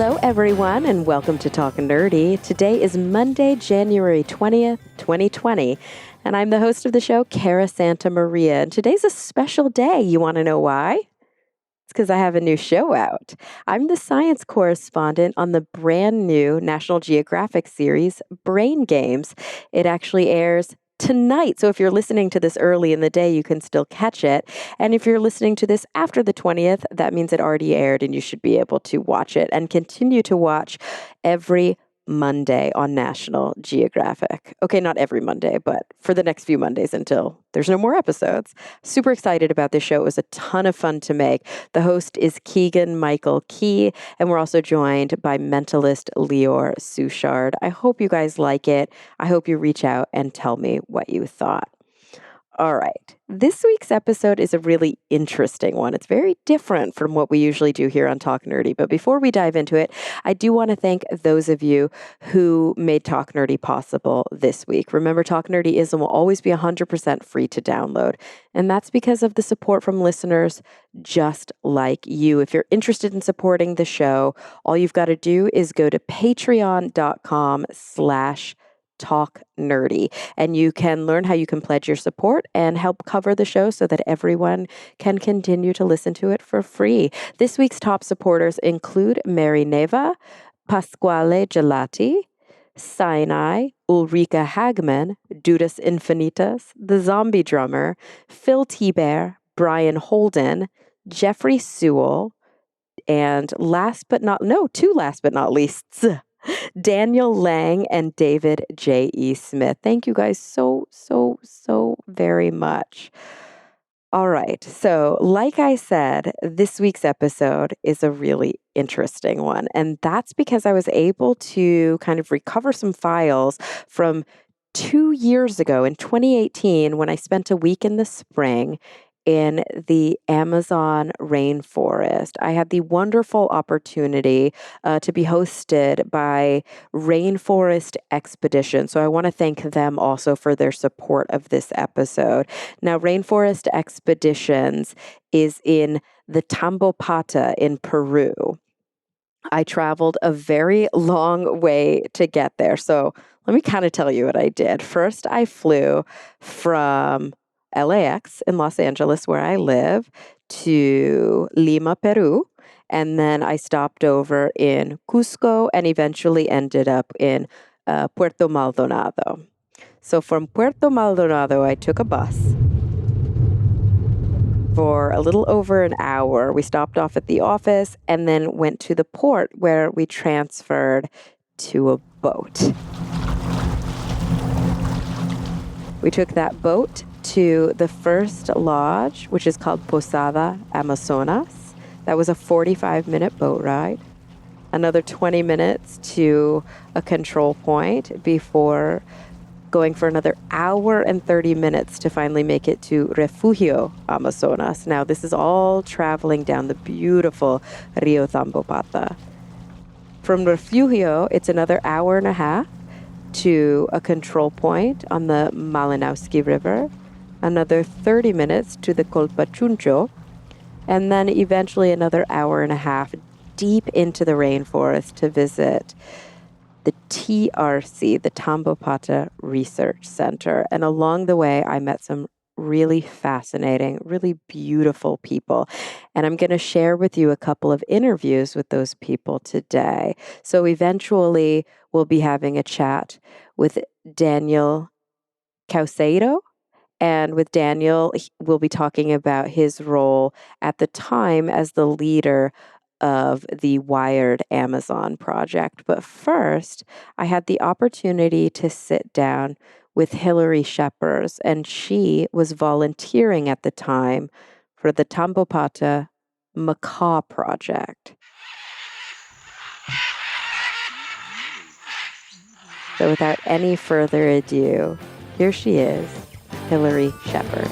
Hello, everyone, and welcome to Talkin' Nerdy. Today is Monday, January 20th, 2020, and I'm the host of the show, Cara Santa Maria. And today's a special day. You want to know why? It's because I have a new show out. I'm the science correspondent on the brand new National Geographic series, Brain Games. It actually airs tonight. So if you're listening to this early in the day, you can still catch it. And if you're listening to this after the 20th, that means it already aired and you should be able to watch it and continue to watch every Monday on National Geographic. Okay, not every Monday, but for the next few Mondays until there's no more episodes. Super excited about this show. It was a ton of fun to make. The host is Keegan Michael Key, and we're also joined by mentalist Lior Suchard. I hope you guys like it. I hope you reach out and tell me what you thought. All right. This week's episode is a really interesting one. It's very different from what we usually do here on Talk Nerdy. But before we dive into it, I do want to thank those of you who made Talk Nerdy possible this week. Remember, Talk Nerdy is and will always be 100% free to download. And that's because of the support from listeners just like you. If you're interested in supporting the show, all you've got to do is go to patreon.com/Talk Nerdy, and you can learn how you can pledge your support and help cover the show so that everyone can continue to listen to it for free. This week's top supporters include Mary Neva, Pasquale Gelati, Sinai, Ulrika Hagman, Dudas Infinitas, The Zombie Drummer, Phil T-Bear, Brian Holden, Jeffrey Sewell, and two last but not least, Daniel Lang and David J.E. Smith. Thank you guys so very much. All right. So, like I said, this week's episode is a really interesting one. And that's because I was able to kind of recover some files from 2 years ago in 2018 when I spent a week in the spring in the Amazon rainforest. I had the wonderful opportunity to be hosted by Rainforest Expedition. So I want to thank them also for their support of this episode. Now, Rainforest Expeditions is in the Tambopata in Peru. I traveled a very long way to get there. So let me kind of tell you what I did. First, I flew from LAX in Los Angeles, where I live, to Lima, Peru. And then I stopped over in Cusco and eventually ended up in Puerto Maldonado. So from Puerto Maldonado, I took a bus for a little over an hour. We stopped off at the office and then went to the port where we transferred to a boat. We took that boat to the first lodge, which is called Posada Amazonas. That was a 45-minute boat ride. Another 20 minutes to a control point before going for another hour and 30 minutes to finally make it to Refugio Amazonas. Now, this is all traveling down the beautiful Rio Tambopata. From Refugio, it's another hour and a half to a control point on the Malinowski River, another 30 minutes to the Colpachuncho, and then eventually another hour and a half deep into the rainforest to visit the TRC, the Tambopata Research Center. And along the way, I met some really fascinating, really beautiful people. And I'm going to share with you a couple of interviews with those people today. So eventually, we'll be having a chat with Daniel Couceiro. And with Daniel, we'll be talking about his role at the time as the leader of the Wired Amazon project. But first, I had the opportunity to sit down with Hilary Scheppers, and she was volunteering at the time for the Tambopata Macaw Project. So without any further ado, here she is, Hilary Scheppers.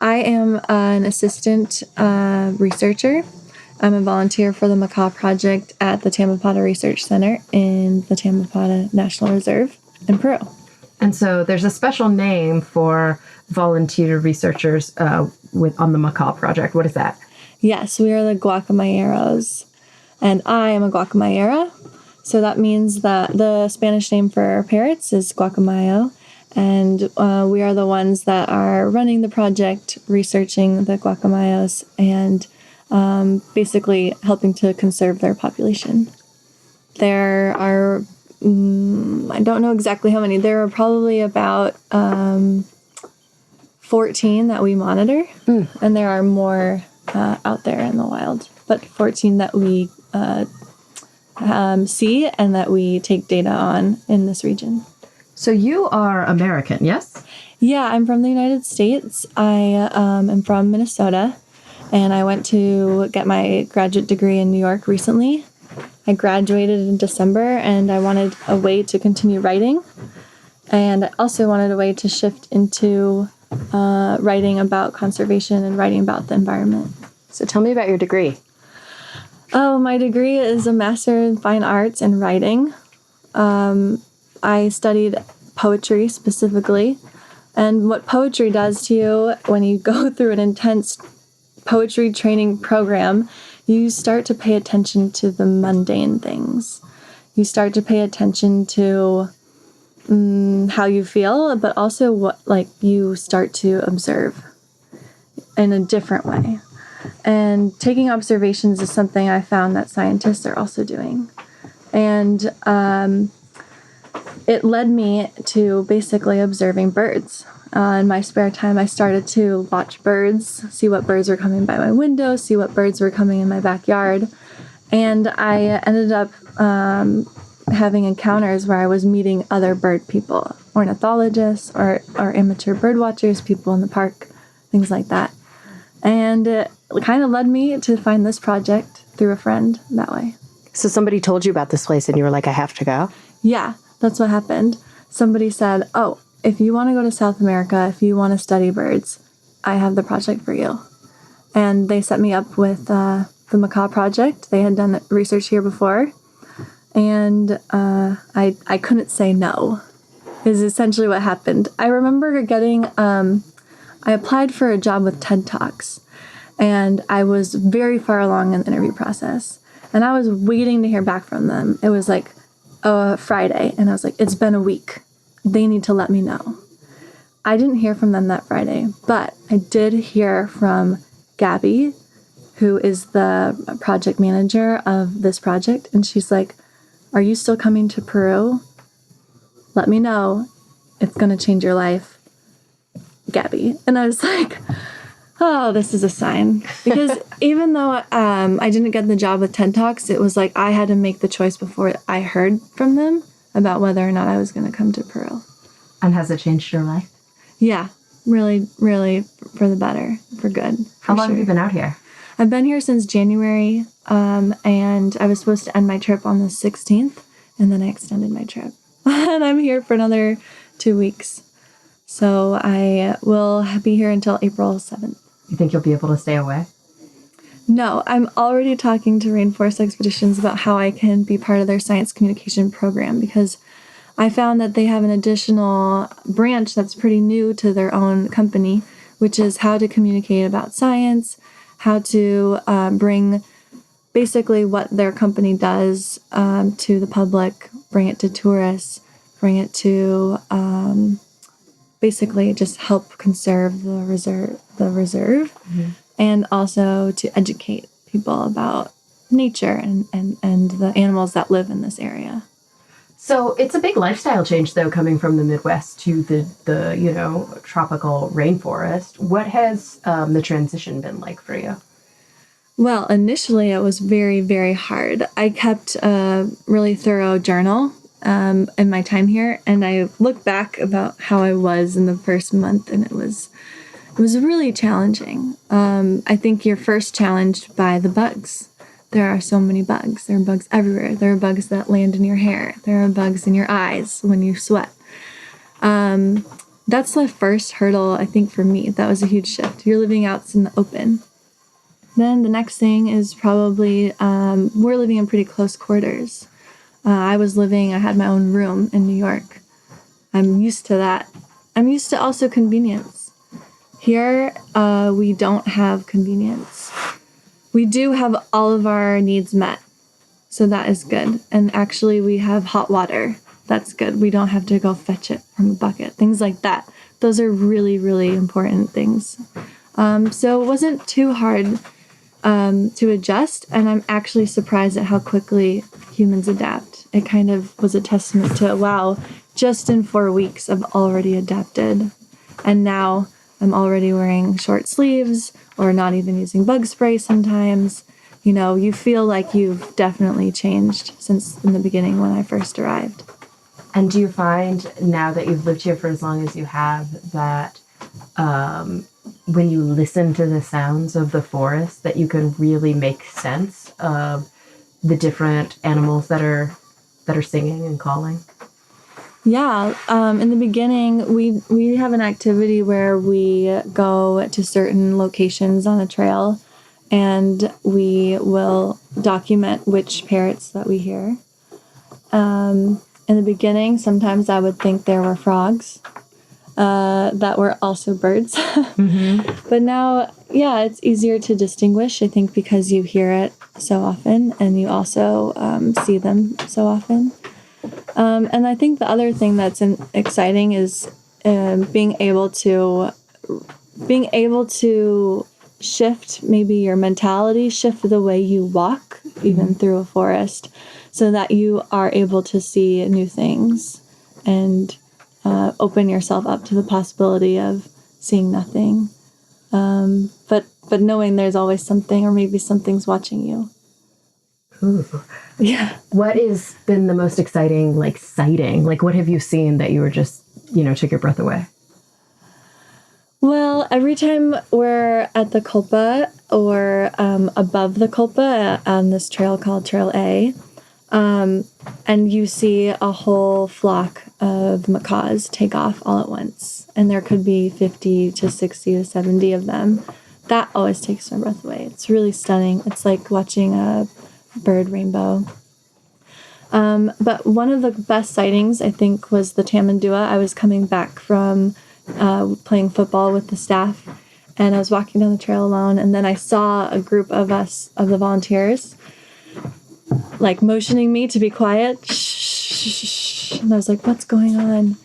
I am an assistant researcher. I'm a volunteer for the Macaw Project at the Tambopata Research Center in the Tambopata National Reserve in Peru. And so there's a special name for volunteer researchers on the Macaw Project. What is that? Yes, we are the guacamayeiros. And I am a guacamayera. So that means that the Spanish name for parrots is guacamayo. And we are the ones that are running the project, researching the guacamayos, and basically helping to conserve their population. There are, I don't know exactly how many, there are probably about 14 that we monitor, and there are more out there in the wild, but 14 that we see and that we take data on in this region. So you are American, yes? Yeah, I'm from the United States. I am from Minnesota, and I went to get my graduate degree in New York recently. I graduated in December, and I wanted a way to continue writing, and I also wanted a way to shift into writing about conservation and writing about the environment. So tell me about your degree. Oh, my degree is a Master in Fine Arts and Writing. I studied poetry specifically, and what poetry does to you when you go through an intense poetry training program, you start to pay attention to the mundane things. You start to pay attention to how you feel, but also what you start to observe in a different way. And taking observations is something I found that scientists are also doing. And it led me to basically observing birds. In my spare time, I started to watch birds, see what birds were coming by my window, see what birds were coming in my backyard. And I ended up having encounters where I was meeting other bird people, ornithologists or amateur bird watchers, people in the park, things like that. And it kind of led me to find this project through a friend that way. So somebody told you about this place and you were like, I have to go? Yeah, that's what happened. Somebody said, oh, if you want to go to South America, if you want to study birds, I have the project for you. And they set me up with the Macaw Project. They had done research here before. And I couldn't say no, is essentially what happened. I remember getting, I applied for a job with TED Talks, and I was very far along in the interview process. And I was waiting to hear back from them. It was like Friday, and I was like, it's been a week. They need to let me know. I didn't hear from them that Friday, but I did hear from Gabby, who is the project manager of this project, and she's like, are you still coming to Peru? Let me know. It's going to change your life, Gabby. And I was like, oh, this is a sign. Because even though I didn't get the job with TED Talks, it was like I had to make the choice before I heard from them about whether or not I was going to come to Peru. And has it changed your life? Yeah, really, really for the better, for good. How long have you been out here? I've been here since January, and I was supposed to end my trip on the 16th, and then I extended my trip. And I'm here for another 2 weeks. So I will be here until April 7th. You think you'll be able to stay away? No, I'm already talking to Rainforest Expeditions about how I can be part of their science communication program, because I found that they have an additional branch that's pretty new to their own company, which is how to communicate about science, how to bring basically what their company does to the public, bring it to tourists, bring it to basically just help conserve the reserve, and also to educate people about nature and the animals that live in this area. So it's a big lifestyle change, though, coming from the Midwest to the tropical rainforest. What has the transition been like for you? Well, initially it was very, very hard. I kept a really thorough journal in my time here, and I look back about how I was in the first month, and it was really challenging. I think you're first challenged by the bugs. There are so many bugs. There are bugs everywhere. There are bugs that land in your hair. There are bugs in your eyes when you sweat. That's the first hurdle, I think, for me. That was a huge shift. You're living out in the open. Then the next thing is probably we're living in pretty close quarters. I had my own room in New York. I'm used to that. I'm used to also convenience. Here, we don't have convenience. We do have all of our needs met. So that is good. And actually, we have hot water. That's good. We don't have to go fetch it from the bucket. Things like that. Those are really, really important things. So it wasn't too hard to adjust. And I'm actually surprised at how quickly humans adapt. It kind of was a testament to, wow, just in 4 weeks, I've already adapted. And now I'm already wearing short sleeves or not even using bug spray sometimes. You know, you feel like you've definitely changed since in the beginning when I first arrived. And do you find now that you've lived here for as long as you have that when you listen to the sounds of the forest that you can really make sense of the different animals that are singing and calling? Yeah, in the beginning, we have an activity where we go to certain locations on a trail, and we will document which parrots that we hear. In the beginning, sometimes I would think there were frogs that were also birds. Mm-hmm. But now, yeah, it's easier to distinguish, I think, because you hear it so often and you also see them so often. And I think the other thing that's exciting is being able to shift maybe your mentality, shift the way you walk, even through a forest, so that you are able to see new things and open yourself up to the possibility of seeing nothing. But knowing there's always something, or maybe something's watching you. Ooh. Yeah. What has been the most exciting, like, sighting? Like, what have you seen that you were just, took your breath away? Well, every time we're at the Kulpa or above the Kulpa on this trail called Trail A, and you see a whole flock of macaws take off all at once, and there could be 50 to 60 to 70 of them. That always takes my breath away. It's really stunning. It's like watching a bird rainbow. But one of the best sightings, I think, was the tamandua. I was coming back from playing football with the staff, and I was walking down the trail alone, and then I saw a group of us, of the volunteers, like motioning me to be quiet. Shh. And I was like, what's going on?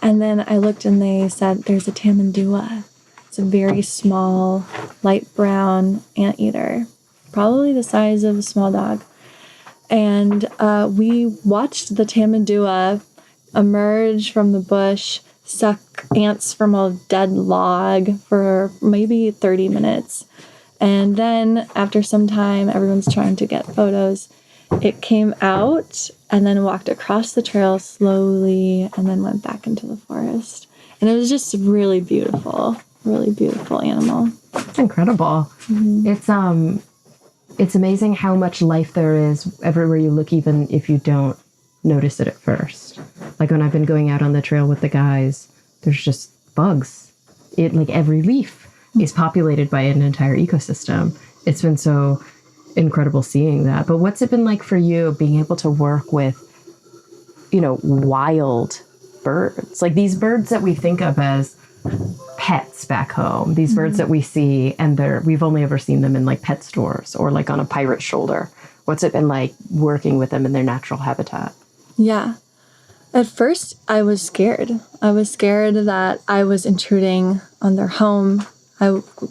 And then I looked and they said, there's a tamandua. It's a very small, light brown anteater, probably the size of a small dog. And we watched the tamandua emerge from the bush, suck ants from a dead log for maybe 30 minutes. And then after some time, everyone's trying to get photos. It came out and then walked across the trail slowly and then went back into the forest. And it was just really beautiful animal. It's incredible. Mm-hmm. It's amazing how much life there is everywhere you look, even if you don't notice it at first. Like when I've been going out on the trail with the guys, there's just bugs. Like every leaf is populated by an entire ecosystem. It's been so incredible seeing that. But what's it been like for you being able to work with, wild birds? Like these birds that we think of as pets back home, these birds that we see and we've only ever seen them in like pet stores or like on a pirate's shoulder. What's it been like working with them in their natural habitat? Yeah. At first, I was scared. I was scared that I was intruding on their home.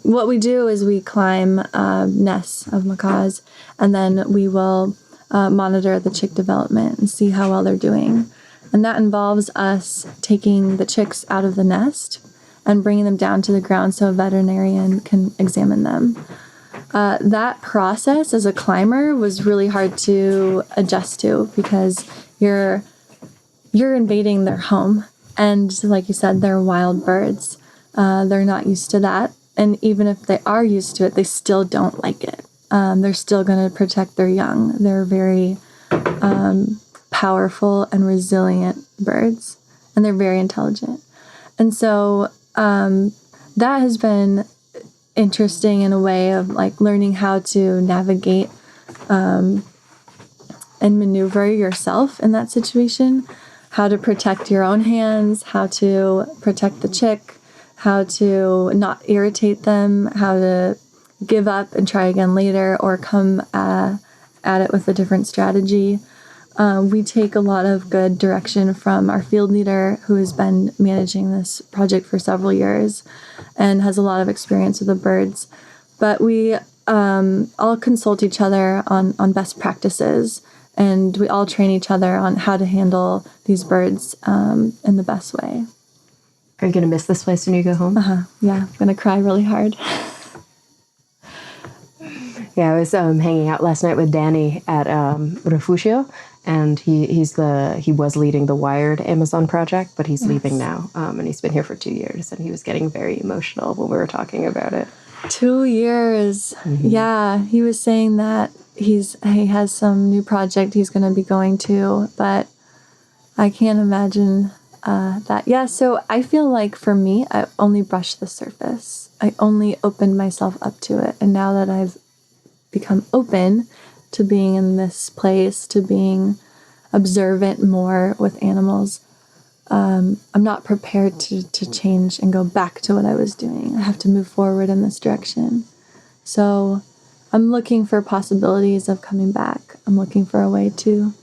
What we do is we climb nests of macaws, and then we will monitor the chick development and see how well they're doing. And that involves us taking the chicks out of the nest and bringing them down to the ground so a veterinarian can examine them. That process as a climber was really hard to adjust to because you're invading their home. And like you said, they're wild birds. They're not used to that. And even if they are used to it, they still don't like it. They're still going to protect their young. They're very powerful and resilient birds. And they're very intelligent. And so that has been interesting in a way of like learning how to navigate and maneuver yourself in that situation, how to protect your own hands, how to protect the chick, how to not irritate them, how to give up and try again later or come at it with a different strategy. We take a lot of good direction from our field leader, who has been managing this project for several years and has a lot of experience with the birds. But we all consult each other on best practices, and we all train each other on how to handle these birds in the best way. Are you going to miss this place when you go home? Yeah, I'm going to cry really hard. Yeah, I was hanging out last night with Danny at Refugio, and he was leading the Wired Amazon project, but he's leaving now, and he's been here for 2 years, and he was getting very emotional when we were talking about it. 2 years. Yeah, he was saying that he has some new project he's going to be going to, but I can't imagine that. Yeah, so I feel like for me, I only brushed the surface. I only opened myself up to it, and now that I've become open to being in this place, to being observant more with animals, I'm not prepared to change and go back to what I was doing. I have to move forward in this direction. So I'm looking for possibilities of coming back. I'm looking for a way to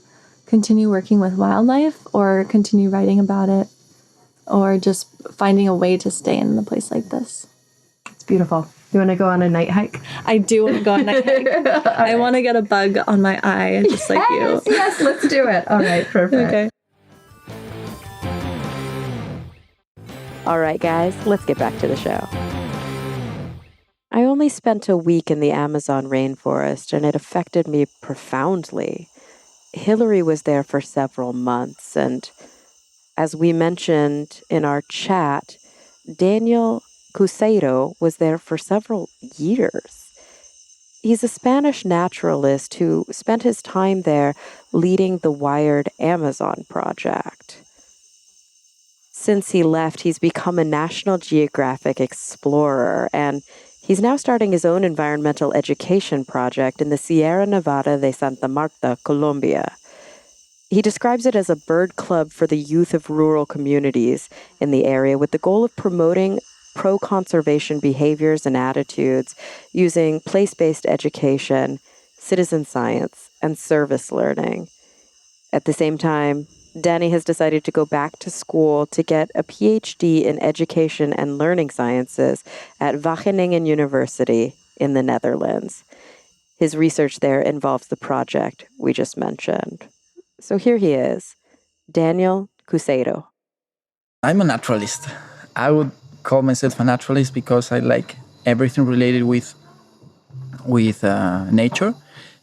continue working with wildlife, or continue writing about it, or just finding a way to stay in a place like this. It's beautiful. You want to go on a night hike? I do want to go on a night hike. I want to get a bug on my eye, just like you. Yes, let's do it. All right, perfect. Okay. All right, guys, let's get back to the show. I only spent a week in the Amazon rainforest, and it affected me profoundly. Hilary was there for several months, and as we mentioned in our chat, Daniel Couceiro was there for several years. He's a Spanish naturalist who spent his time there leading the Wired Amazon project. Since he left, he's become a National Geographic explorer, and he's now starting his own environmental education project in the Sierra Nevada de Santa Marta, Colombia. He describes it as a bird club for the youth of rural communities in the area, with the goal of promoting pro-conservation behaviors and attitudes using place-based education, citizen science, and service learning. At the same time, Danny has decided to go back to school to get a PhD in education and learning sciences at Wageningen University in the Netherlands. His research there involves the project we just mentioned. So here he is, Daniel Couceiro. I'm a naturalist. I would call myself a naturalist because I like everything related with nature,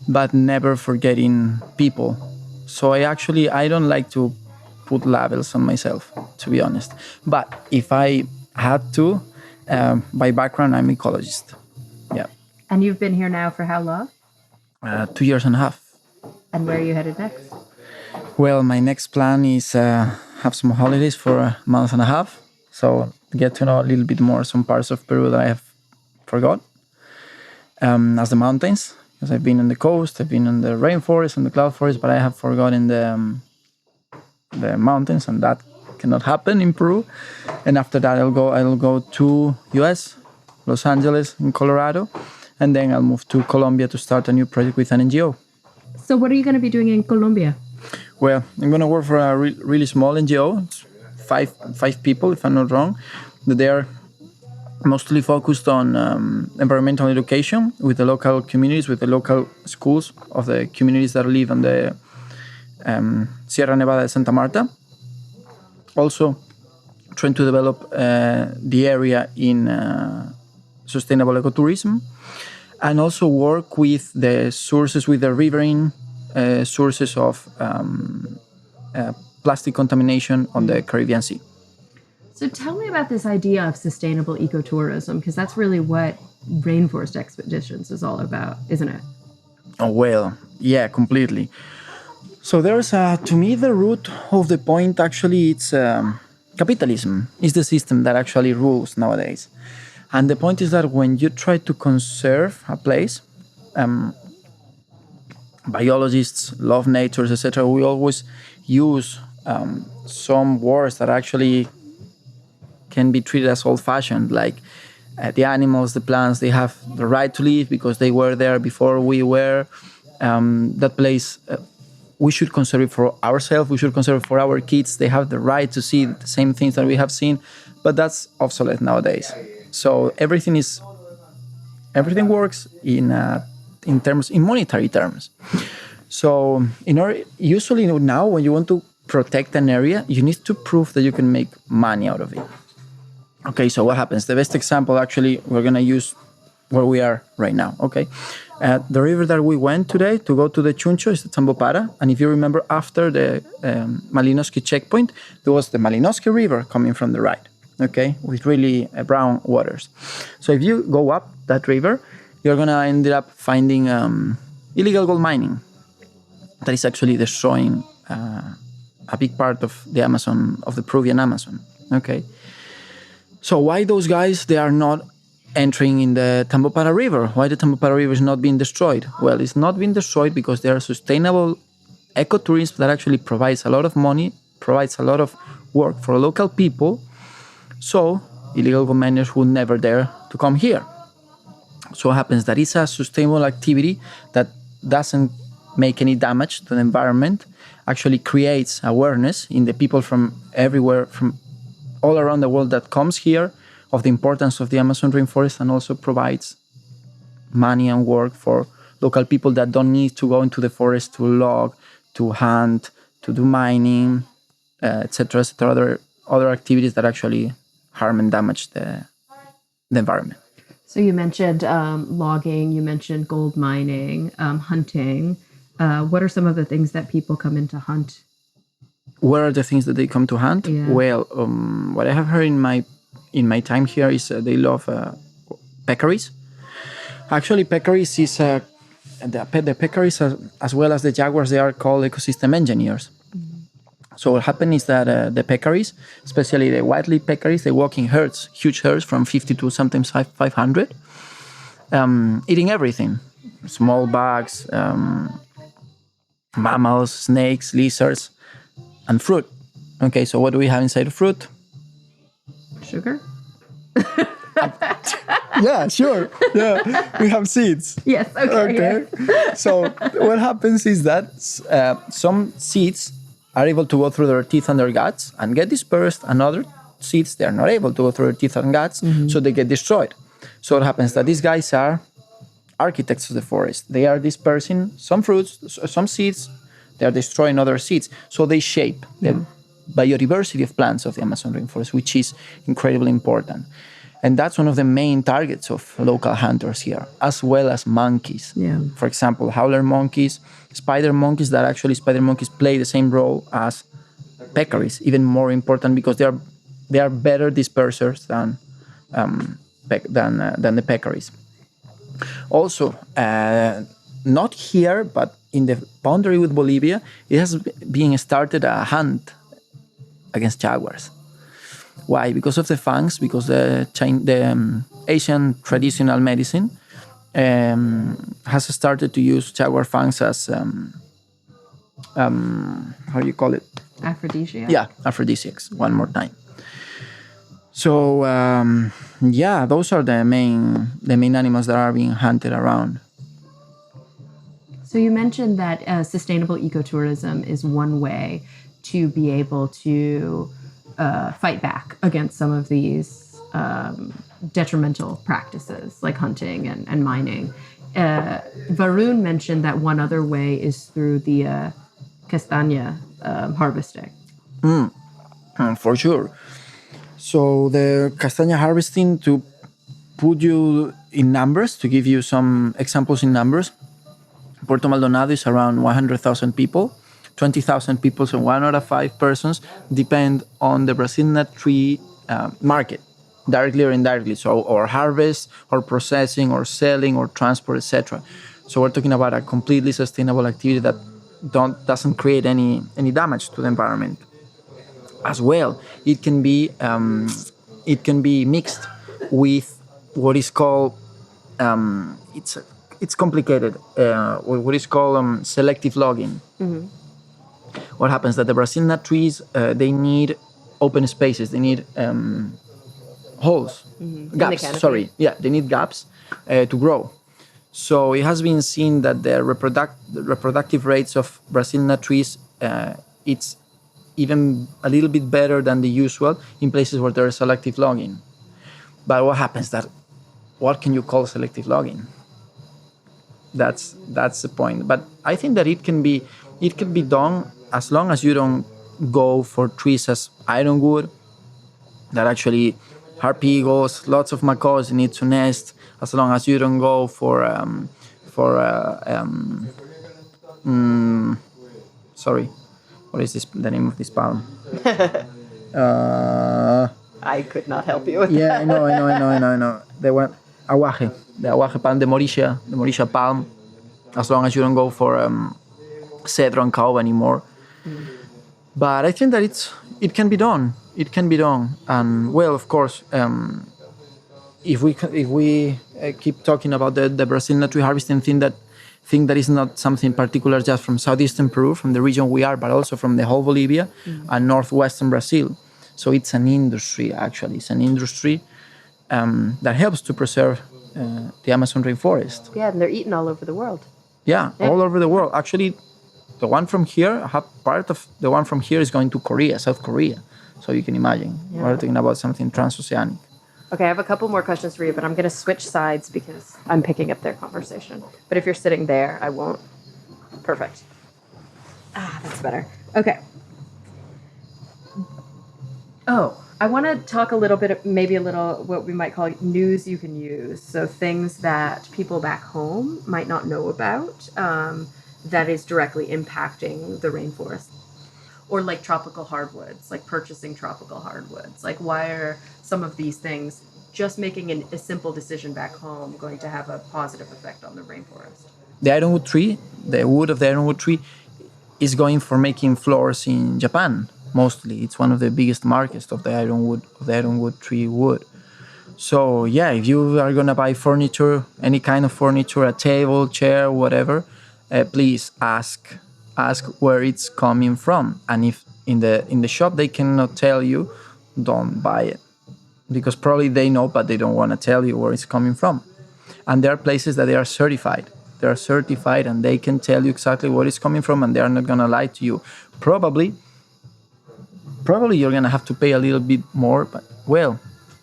but never forgetting people. So I don't like to put labels on myself, to be honest. But if I had to, by background, I'm an ecologist. Yeah. And you've been here now for how long? 2 years and a half. And where are you headed next? Well, my next plan is have some holidays for a month and a half. So get to know a little bit more some parts of Peru that I have forgot. As the mountains, because I've been on the coast, I've been on the rainforest and the cloud forest, but I have forgotten the mountains, and that cannot happen in Peru. And after that, I'll go to US, Los Angeles, and Colorado, and then I'll move to Colombia to start a new project with an NGO. So what are you going to be doing in Colombia? Well, I'm going to work for a really small NGO. It's five people, if I'm not wrong. They are mostly focused on environmental education with the local communities, with the local schools of the communities that live on the Sierra Nevada de Santa Marta. Also, trying to develop the area in sustainable ecotourism, and also work with the sources, with the riverine sources of plastic contamination on the Caribbean Sea. So tell me about this idea of sustainable ecotourism, because that's really what Rainforest Expeditions is all about, isn't it? Oh, well, yeah, completely. So there's, to me, the root of the point, actually, it's capitalism is the system that actually rules nowadays. And the point is that when you try to conserve a place, biologists, love nature, etc., we always use some words that actually can be treated as old-fashioned, like the animals, the plants, they have the right to live because they were there before we were. That place, we should conserve it for ourselves. We should conserve it for our kids. They have the right to see the same things that we have seen, but that's obsolete nowadays. So everything works in monetary terms. So usually now when you want to protect an area, you need to prove that you can make money out of it. Okay, so what happens? The best example, actually, we're going to use where we are right now, okay? The river that we went today to go to the Chuncho is the Tambopara. And if you remember, after the Malinowski checkpoint, there was the Malinowski River coming from the right, okay? With really brown waters. So if you go up that river, you're going to end up finding illegal gold mining that is actually destroying a big part of the Amazon, of the Peruvian Amazon, okay? So why those guys, they are not entering in the Tambopara River? Why the Tambopara River is not being destroyed? Well, it's not being destroyed because they are sustainable ecotourism that actually provides a lot of money, provides a lot of work for local people. So illegal gold miners would never dare to come here. So what happens that it's a sustainable activity that doesn't make any damage to the environment, actually creates awareness in the people from everywhere, from all around the world that comes here, of the importance of the Amazon rainforest, and also provides money and work for local people that don't need to go into the forest to log, to hunt, to do mining, etc., other activities that actually harm and damage the environment. So you mentioned logging, you mentioned gold mining, hunting. What are some of the things that people come in to hunt? What are the things that they come to hunt? Yeah. Well, what I have heard in my time here is they love peccaries. Actually, peccaries is the peccaries as well as the jaguars. They are called ecosystem engineers. Mm-hmm. So what happens is that the peccaries, especially the white-leaf peccaries, they walk in herds, huge herds from 50 to sometimes 500, eating everything: small bugs, mammals, snakes, lizards, and fruit. Okay, so what do we have inside the fruit? Sugar? Yeah, sure. Yeah, we have seeds. Yes, okay. So what happens is that some seeds are able to go through their teeth and their guts and get dispersed, and other seeds, they are not able to go through their teeth and guts, so they get destroyed. So what happens is that these guys are architects of the forest. They are dispersing some fruits, some seeds, they are destroying other seeds. So they shape the biodiversity of plants of the Amazon rainforest, which is incredibly important. And that's one of the main targets of local hunters here, as well as monkeys. Yeah. For example, howler monkeys, spider monkeys, that actually spider monkeys play the same role as peccaries, even more important because they are better dispersers than the peccaries. Also, not here, but in the boundary with Bolivia, it has been started a hunt against jaguars. Why? Because of the fangs, because the Asian traditional medicine has started to use jaguar fangs as, how do you call it? Aphrodisiacs. Yeah, aphrodisiacs, one more time. So, those are the main animals that are being hunted around. So you mentioned that sustainable ecotourism is one way to be able to fight back against some of these detrimental practices like hunting and mining. Varun mentioned that one other way is through the castaña harvesting. For sure. So the castaña harvesting, to put you in numbers, to give you some examples in numbers, Puerto Maldonado is around 100,000 people. 20,000 people, so 1 out of 5 persons depend on the Brazil nut tree market, directly or indirectly. So, or harvest, or processing, or selling, or transport, etc. So we're talking about a completely sustainable activity that doesn't create any damage to the environment. As well, it can be mixed with what is called it's complicated. What is called selective logging. Mm-hmm. What happens that the Brazil nut trees, they need open spaces. They need holes, gaps. Sorry, they need gaps to grow. So it has been seen that the reproductive rates of Brazilian nut trees, it's even a little bit better than the usual in places where there is selective logging. But what happens that, what can you call selective logging? That's the point. But I think that it can be done as long as you don't go for trees as ironwood that actually harpy eagles, lots of macaws need to nest. As long as you don't go for sorry, what is this? The name of this palm? I could not help you with Yeah, I know. The one, the aguaje palm, the Mauritia palm. As long as you don't go for cedro and caoba anymore. But I think that it can be done. It can be done. And well, of course, if we keep talking about the Brazilian nut tree harvesting thing that is not something particular just from southeastern Peru, from the region we are, but also from the whole Bolivia and northwestern Brazil. So it's an industry, actually. It's an industry that helps to preserve the Amazon rainforest. Yeah, and they're eaten all over the world. Yeah, all over the world. Actually, the one from here, part of the one from here is going to Korea, South Korea. So you can imagine, we're talking about something transoceanic. Okay, I have a couple more questions for you, but I'm going to switch sides because I'm picking up their conversation. But if you're sitting there, I won't. Perfect. That's better. Okay. Oh, I want to talk a little bit, maybe a little what we might call news you can use. So things that people back home might not know about that is directly impacting the rainforest. Or like tropical hardwoods, like purchasing tropical hardwoods. Like why are some of these things, just making a simple decision back home, going to have a positive effect on the rainforest? The ironwood tree, the wood of the ironwood tree, is going for making floors in Japan. Mostly, it's one of the biggest markets of the ironwood tree wood. So yeah, if you are gonna buy furniture, any kind of furniture, a table, chair, whatever, please ask where it's coming from. And if in the shop they cannot tell you, don't buy it, because probably they know, but they don't want to tell you where it's coming from. And there are places that they are certified. They are certified, and they can tell you exactly where it's coming from, and they are not gonna lie to you. Probably you're gonna have to pay a little bit more, but well,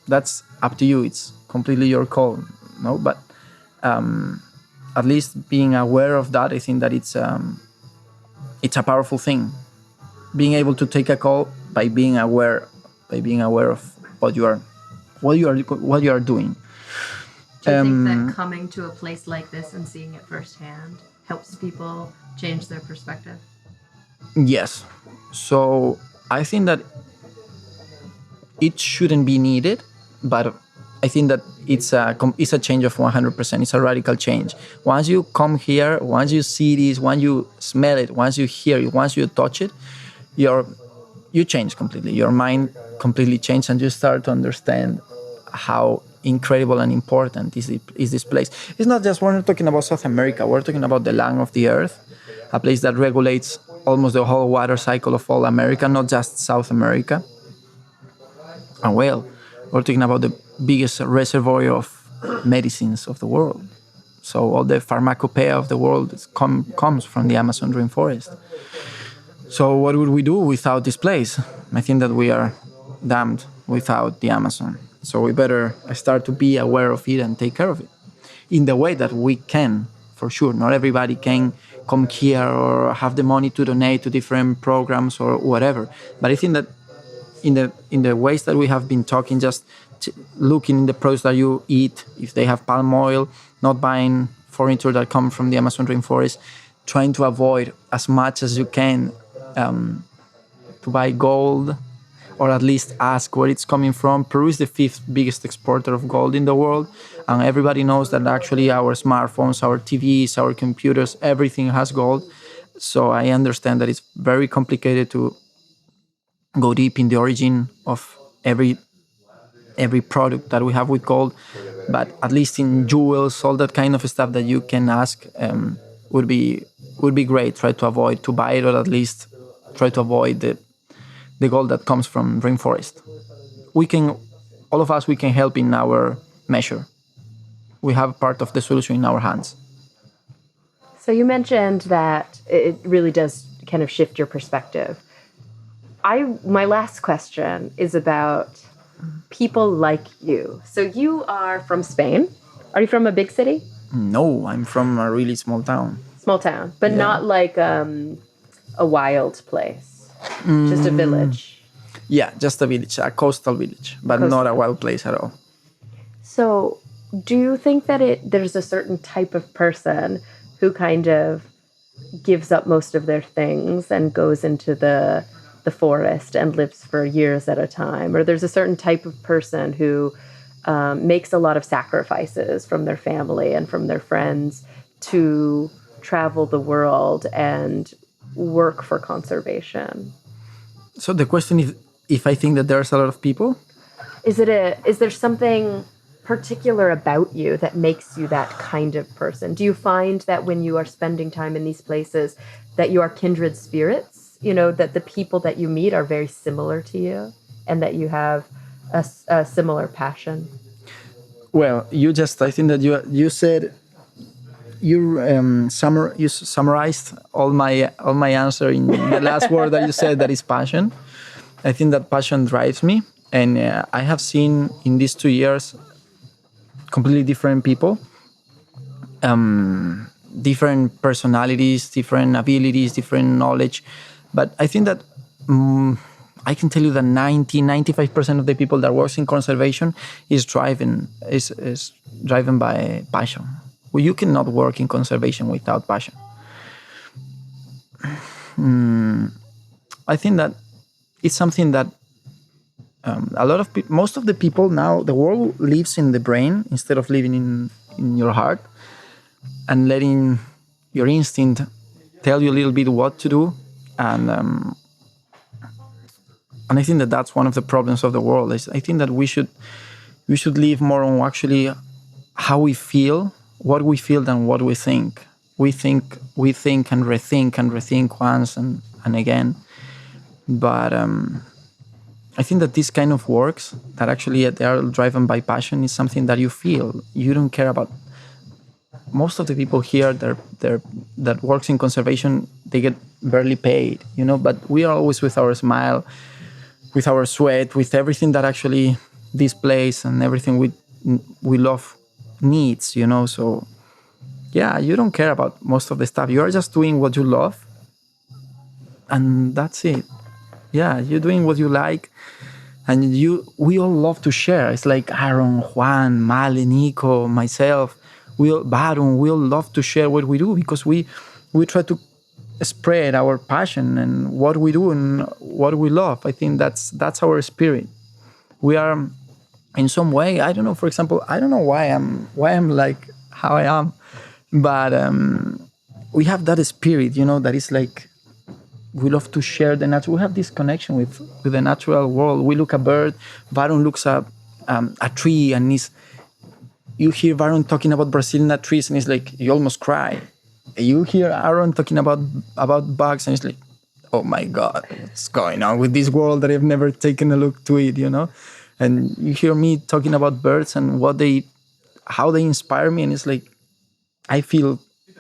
that's up to you. It's completely your call, no? But at least being aware of that, I think that it's a powerful thing. Being able to take a call by being aware of what you are doing. Do you think that coming to a place like this and seeing it firsthand helps people change their perspective? Yes. So I think that it shouldn't be needed, but I think that it's a change of 100%. It's a radical change. Once you come here, once you see this, once you smell it, once you hear it, once you touch it, you change completely. Your mind completely changes, and you start to understand how incredible and important is this place. It's not just, we're not talking about South America. We're talking about the lung of the earth, a place that regulates almost the whole water cycle of all America, not just South America. And well, we're talking about the biggest reservoir of medicines of the world. So all the pharmacopoeia of the world comes from the Amazon rainforest. So what would we do without this place? I think that we are damned without the Amazon. So we better start to be aware of it and take care of it in the way that we can, for sure. Not everybody can come here or have the money to donate to different programs or whatever. But I think that in the ways that we have been talking, just looking in the products that you eat, if they have palm oil, not buying furniture that come from the Amazon rainforest, trying to avoid as much as you can to buy gold, or at least ask where it's coming from. Peru is the 5th biggest exporter of gold in the world, and everybody knows that actually our smartphones, our TVs, our computers, everything has gold. So I understand that it's very complicated to go deep in the origin of every product that we have with gold, but at least in jewels, all that kind of stuff that you can ask would be great. Try to avoid to buy it, or at least try to avoid the gold that comes from rainforest. All of us, we can help in our measure. We have part of the solution in our hands. So you mentioned that it really does kind of shift your perspective. My last question is about people like you. So you are from Spain. Are you from a big city? No, I'm from a really small town. Small town, but Yeah. not like a wild place, just a village. Yeah, just a village, a coastal village, but not a wild place at all. So do you think that there's a certain type of person who kind of gives up most of their things and goes into the forest and lives for years at a time? Or there's a certain type of person who makes a lot of sacrifices from their family and from their friends to travel the world and work for conservation? So the question is if I think that there's a lot of people? Is there something particular about you that makes you that kind of person? Do you find that when you are spending time in these places that you are kindred spirits, that the people that you meet are very similar to you and that you have a similar passion? Well, I think that you said you summarized all my answer in the last word that you said, that is passion. I think that passion drives me, and I have seen in these 2 years completely different people, different personalities, different abilities, different knowledge. But I think that I can tell you that 95% of the people that works in conservation is driven by passion. Well, you cannot work in conservation without passion. I think that it's something that most of the people now, the world lives in the brain instead of living in your heart and letting your instinct tell you a little bit what to do. And I think that that's one of the problems of the world. I think that we should live more on actually how we feel, what we feel, than what we think. We think and rethink once and again. But I think that this kind of works that actually they are driven by passion is something that you feel. You don't care about. Most of the people here that works in conservation, they get barely paid, but we are always with our smile, with our sweat, with everything that actually this place and everything we love needs, So yeah, you don't care about most of the stuff. You are just doing what you love, and that's it. Yeah, you're doing what you like, and we all love to share. It's like Aaron, Juan, Male, Nico, myself, Baron, we all love to share what we do because we try to spread our passion and what we do and what we love. I think that's our spirit. We are, in some way, I don't know. For example, I don't know why I'm like how I am, but we have that spirit, that is like we love to share the natural. We have this connection with the natural world. We look at a bird. Baron looks at a tree, and you hear Baron talking about Brazilian trees, and it's like you almost cry. You hear Aaron talking about bugs, and it's like, oh my God, what's going on with this world that I've never taken a look to it, And you hear me talking about birds and how they inspire me, and it's like I feel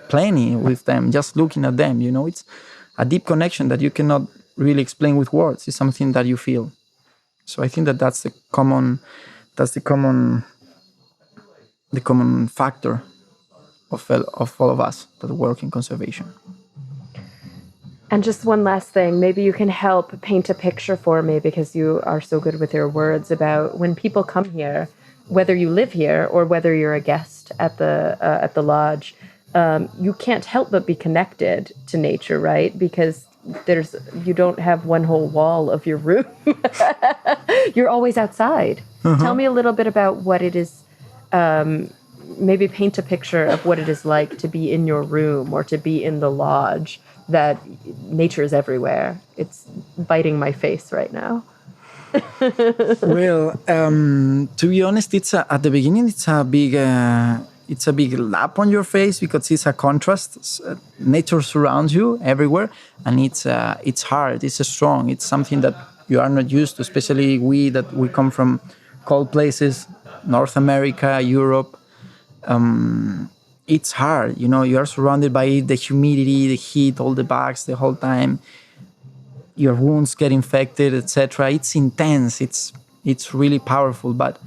plenty with them just looking at them. It's a deep connection that you cannot really explain with words. It's something that you feel. So I think that's the common factor of all of us that work in conservation. And just one last thing, maybe you can help paint a picture for me, because you are so good with your words, about when people come here, whether you live here or whether you're a guest at the lodge, you can't help but be connected to nature, right? Because you don't have one whole wall of your room. You're always outside. Uh-huh. Tell me a little bit about what it is. Maybe paint a picture of what it is like to be in your room or to be in the lodge, that nature is everywhere. It's biting my face right now. Well, to be honest, at the beginning, it's a big lap on your face because it's a contrast. Nature surrounds you everywhere, and it's hard, it's strong. It's something that you are not used to, especially we come from cold places, North America, Europe. it's hard. You are surrounded by the humidity, the heat, all the bugs the whole time. Your wounds get infected, etc. It's intense. It's really powerful, but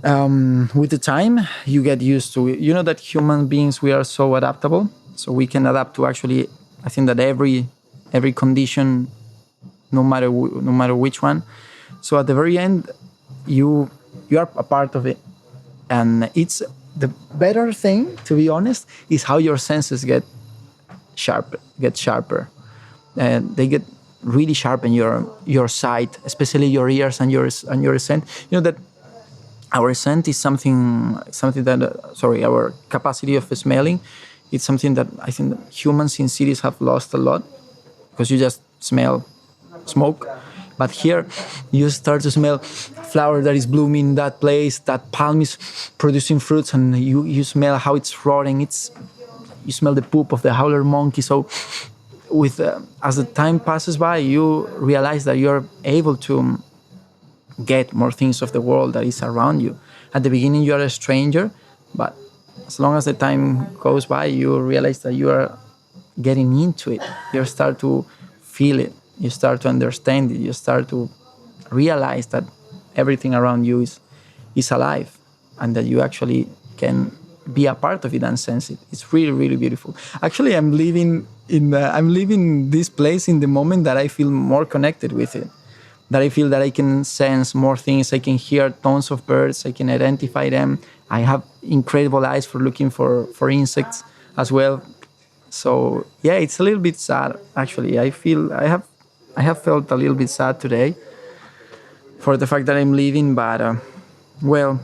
with the time you get used to it. You know that human beings, we are so adaptable, so we can adapt to actually, I think that every condition, no matter which one. So at the very end, you are a part of it, and it's the better thing, to be honest, is how your senses get sharper. They get really sharp in your sight, especially your ears and your scent. You know that our scent is something that our capacity of smelling, it's something that I think that humans in cities have lost a lot, because you just smell smoke. But here you start to smell flower that is blooming in that place, that palm is producing fruits, and you smell how it's rotting. You smell the poop of the howler monkey. So as the time passes by, you realize that you're able to get more things of the world that is around you. At the beginning, you are a stranger, but as long as the time goes by, you realize that you are getting into it. You start to feel it. You start to understand it. You start to realize that everything around you is alive, and that you actually can be a part of it and sense it. It's really, really beautiful. Actually, I'm living this place in the moment that I feel more connected with it. That I feel that I can sense more things. I can hear tons of birds. I can identify them. I have incredible eyes for looking for insects as well. So yeah, it's a little bit sad actually. I have felt a little bit sad today for the fact that I'm leaving, but well,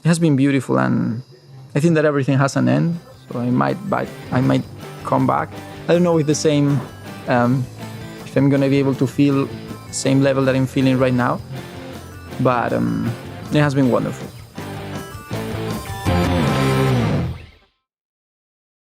it has been beautiful, and I think that everything has an end. So I might come back. I don't know if the same, if I'm gonna be able to feel the same level that I'm feeling right now, but it has been wonderful.